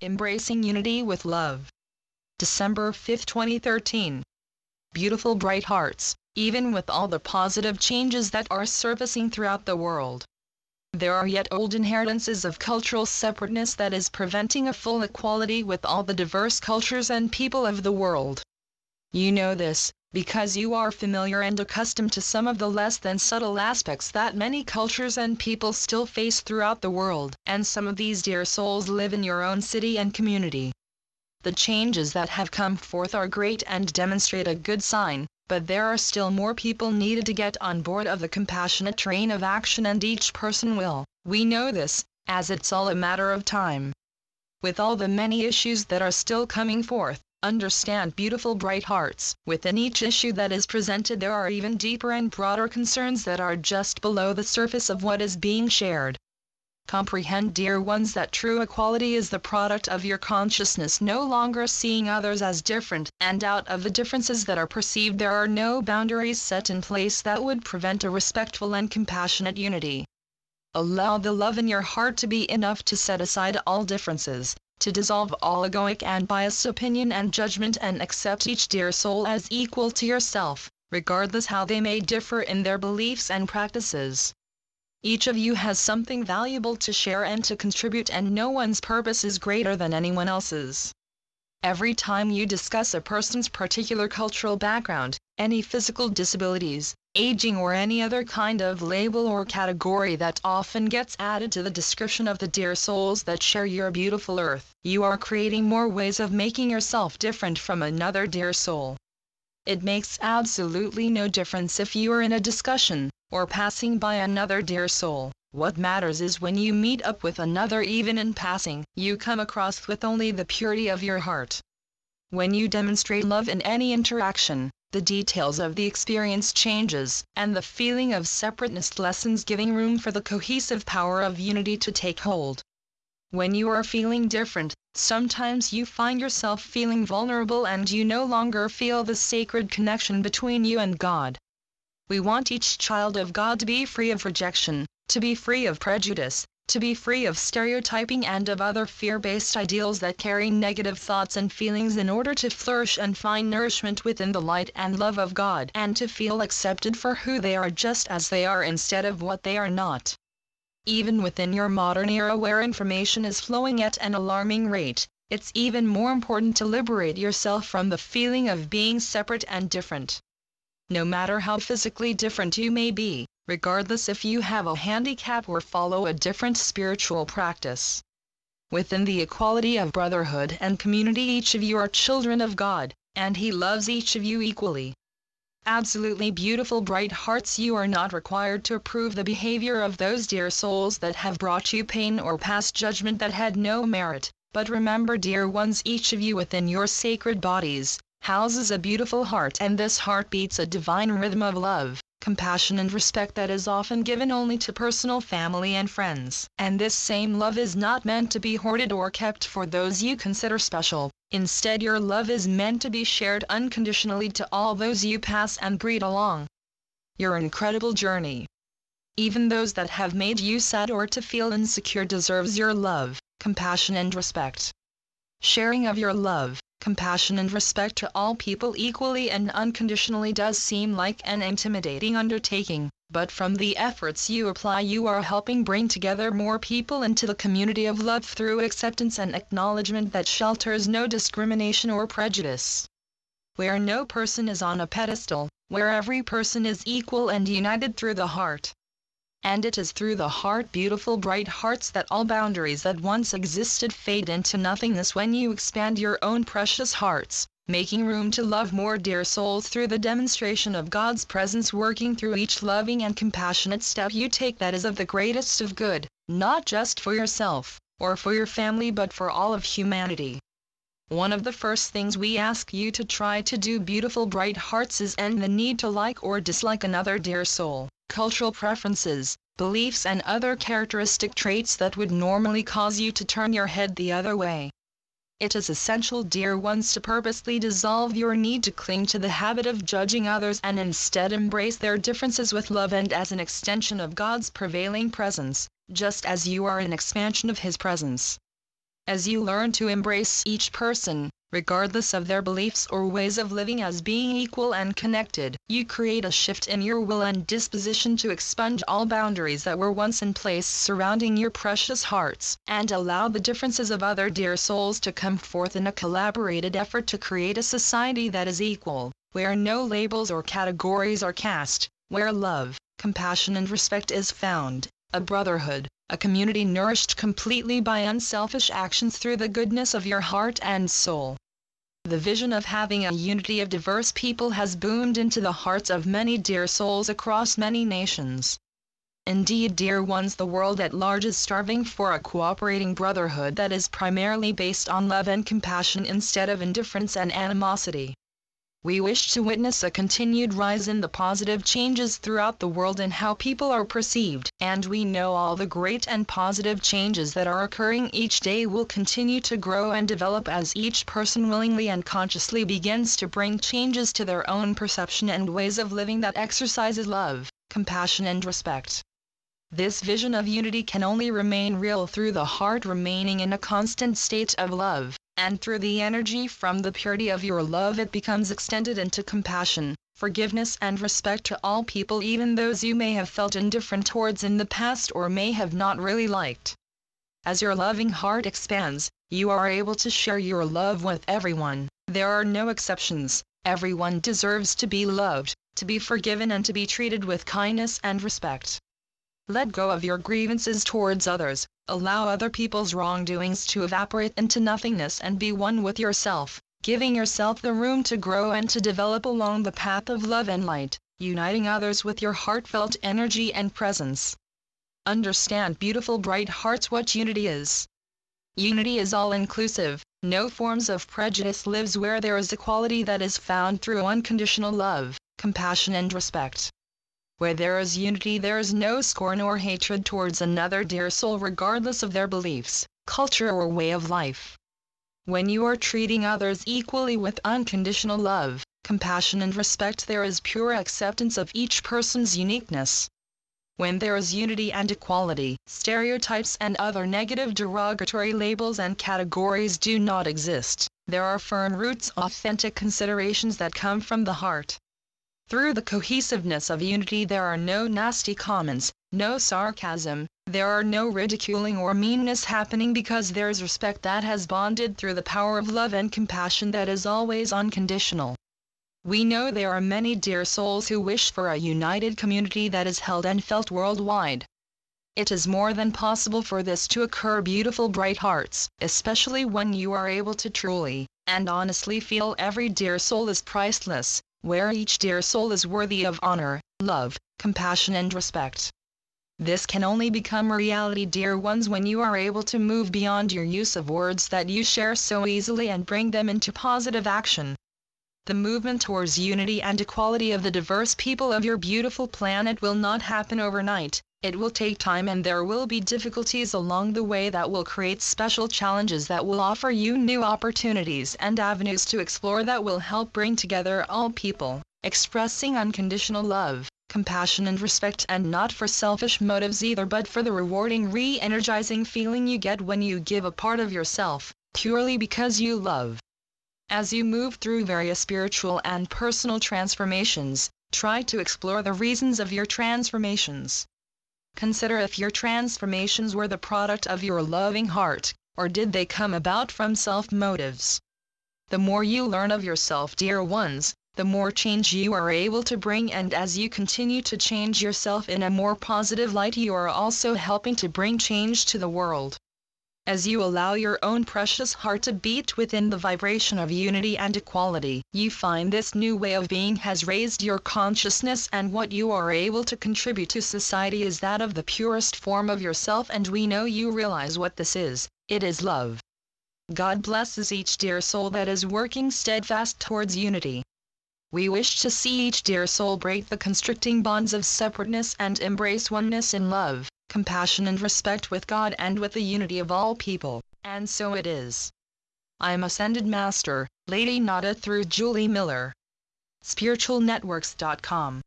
Embracing Unity with Love. December 5, 2013. Beautiful bright hearts, even with all the positive changes that are surfacing throughout the world, there are yet old inheritances of cultural separateness that is preventing a full equality with all the diverse cultures and people of the world. You know this, because you are familiar and accustomed to some of the less than subtle aspects that many cultures and people still face throughout the world, and some of these dear souls live in your own city and community. The changes that have come forth are great and demonstrate a good sign, but there are still more people needed to get on board of the compassionate train of action, and each person will. We know this, as it's all a matter of time. With all the many issues that are still coming forth, understand, beautiful bright hearts, within each issue that is presented there are even deeper and broader concerns that are just below the surface of what is being shared. Comprehend, dear ones, that true equality is the product of your consciousness no longer seeing others as different, and out of the differences that are perceived there are no boundaries set in place that would prevent a respectful and compassionate unity. Allow the love in your heart to be enough to set aside all differences, to dissolve all egoic and biased opinion and judgment, and accept each dear soul as equal to yourself, regardless how they may differ in their beliefs and practices. Each of you has something valuable to share and to contribute, and no one's purpose is greater than anyone else's. Every time you discuss a person's particular cultural background, any physical disabilities, aging, or any other kind of label or category that often gets added to the description of the dear souls that share your beautiful earth, you are creating more ways of making yourself different from another dear soul. It makes absolutely no difference if you are in a discussion, or passing by another dear soul. What matters is when you meet up with another, even in passing, you come across with only the purity of your heart. When you demonstrate love in any interaction, the details of the experience changes, and the feeling of separateness lessens, giving room for the cohesive power of unity to take hold. When you are feeling different, sometimes you find yourself feeling vulnerable and you no longer feel the sacred connection between you and God. We want each child of God to be free of rejection, to be free of prejudice, to be free of stereotyping and of other fear-based ideals that carry negative thoughts and feelings, in order to flourish and find nourishment within the light and love of God, and to feel accepted for who they are, just as they are, instead of what they are not. Even within your modern era where information is flowing at an alarming rate, it's even more important to liberate yourself from the feeling of being separate and different. No matter how physically different you may be, regardless if you have a handicap or follow a different spiritual practice. Within the equality of brotherhood and community, each of you are children of God, and He loves each of you equally. Absolutely beautiful bright hearts, you are not required to approve the behavior of those dear souls that have brought you pain or passed judgment that had no merit, but remember, dear ones, each of you within your sacred bodies houses a beautiful heart, and this heart beats a divine rhythm of love, compassion, and respect that is often given only to personal family and friends. And this same love is not meant to be hoarded or kept for those you consider special. Instead, your love is meant to be shared unconditionally to all those you pass and greet along your incredible journey. Even those that have made you sad or to feel insecure deserves your love, compassion, and respect. Sharing of your love, compassion, and respect to all people equally and unconditionally does seem like an intimidating undertaking, but from the efforts you apply, you are helping bring together more people into the community of love through acceptance and acknowledgement that shelters no discrimination or prejudice. Where no person is on a pedestal, where every person is equal and united through the heart. And it is through the heart, beautiful bright hearts, that all boundaries that once existed fade into nothingness when you expand your own precious hearts, making room to love more dear souls through the demonstration of God's presence working through each loving and compassionate step you take that is of the greatest of good, not just for yourself, or for your family, but for all of humanity. One of the first things we ask you to try to do, beautiful bright hearts, is end the need to like or dislike another dear soul, cultural preferences, beliefs, and other characteristic traits that would normally cause you to turn your head the other way. It is essential, dear ones, to purposely dissolve your need to cling to the habit of judging others and instead embrace their differences with love and as an extension of God's prevailing presence, just as you are an expansion of His presence. As you learn to embrace each person, regardless of their beliefs or ways of living, as being equal and connected, you create a shift in your will and disposition to expunge all boundaries that were once in place surrounding your precious hearts, and allow the differences of other dear souls to come forth in a collaborated effort to create a society that is equal, where no labels or categories are cast, where love, compassion and respect is found, a brotherhood, a community nourished completely by unselfish actions through the goodness of your heart and soul. The vision of having a unity of diverse people has boomed into the hearts of many dear souls across many nations. Indeed, dear ones, the world at large is starving for a cooperating brotherhood that is primarily based on love and compassion instead of indifference and animosity. We wish to witness a continued rise in the positive changes throughout the world in how people are perceived, and we know all the great and positive changes that are occurring each day will continue to grow and develop as each person willingly and consciously begins to bring changes to their own perception and ways of living that exercises love, compassion and respect. This vision of unity can only remain real through the heart remaining in a constant state of love, and through the energy from the purity of your love it becomes extended into compassion, forgiveness and respect to all people, even those you may have felt indifferent towards in the past or may have not really liked. As your loving heart expands, you are able to share your love with everyone. There are no exceptions. Everyone deserves to be loved, to be forgiven and to be treated with kindness and respect. Let go of your grievances towards others, allow other people's wrongdoings to evaporate into nothingness and be one with yourself, giving yourself the room to grow and to develop along the path of love and light, uniting others with your heartfelt energy and presence. Understand, beautiful bright hearts, what unity is. Unity is all-inclusive. No forms of prejudice lives where there is equality that is found through unconditional love, compassion and respect. Where there is unity, there is no scorn or hatred towards another dear soul regardless of their beliefs, culture or way of life. When you are treating others equally with unconditional love, compassion and respect, there is pure acceptance of each person's uniqueness. When there is unity and equality, stereotypes and other negative derogatory labels and categories do not exist. There are firm roots, authentic considerations that come from the heart. Through the cohesiveness of unity there are no nasty comments, no sarcasm, there are no ridiculing or meanness happening, because there is respect that has bonded through the power of love and compassion that is always unconditional. We know there are many dear souls who wish for a united community that is held and felt worldwide. It is more than possible for this to occur, beautiful bright hearts, especially when you are able to truly and honestly feel every dear soul is priceless, where each dear soul is worthy of honor, love, compassion and respect. This can only become a reality, dear ones, when you are able to move beyond your use of words that you share so easily and bring them into positive action. The movement towards unity and equality of the diverse people of your beautiful planet will not happen overnight. It will take time and there will be difficulties along the way that will create special challenges that will offer you new opportunities and avenues to explore that will help bring together all people, expressing unconditional love, compassion and respect, and not for selfish motives either, but for the rewarding, re-energizing feeling you get when you give a part of yourself, purely because you love. As you move through various spiritual and personal transformations, try to explore the reasons of your transformations. Consider if your transformations were the product of your loving heart, or did they come about from self-motives. The more you learn of yourself, dear ones, the more change you are able to bring, and as you continue to change yourself in a more positive light, you are also helping to bring change to the world. As you allow your own precious heart to beat within the vibration of unity and equality, you find this new way of being has raised your consciousness, and what you are able to contribute to society is that of the purest form of yourself, and we know you realize what this is. It is love. God blesses each dear soul that is working steadfast towards unity. We wish to see each dear soul break the constricting bonds of separateness and embrace oneness in love, compassion and respect with God and with the unity of all people, and so it is. I am Ascended Master, Lady Nada, through Julie Miller. SpiritualNetworks.com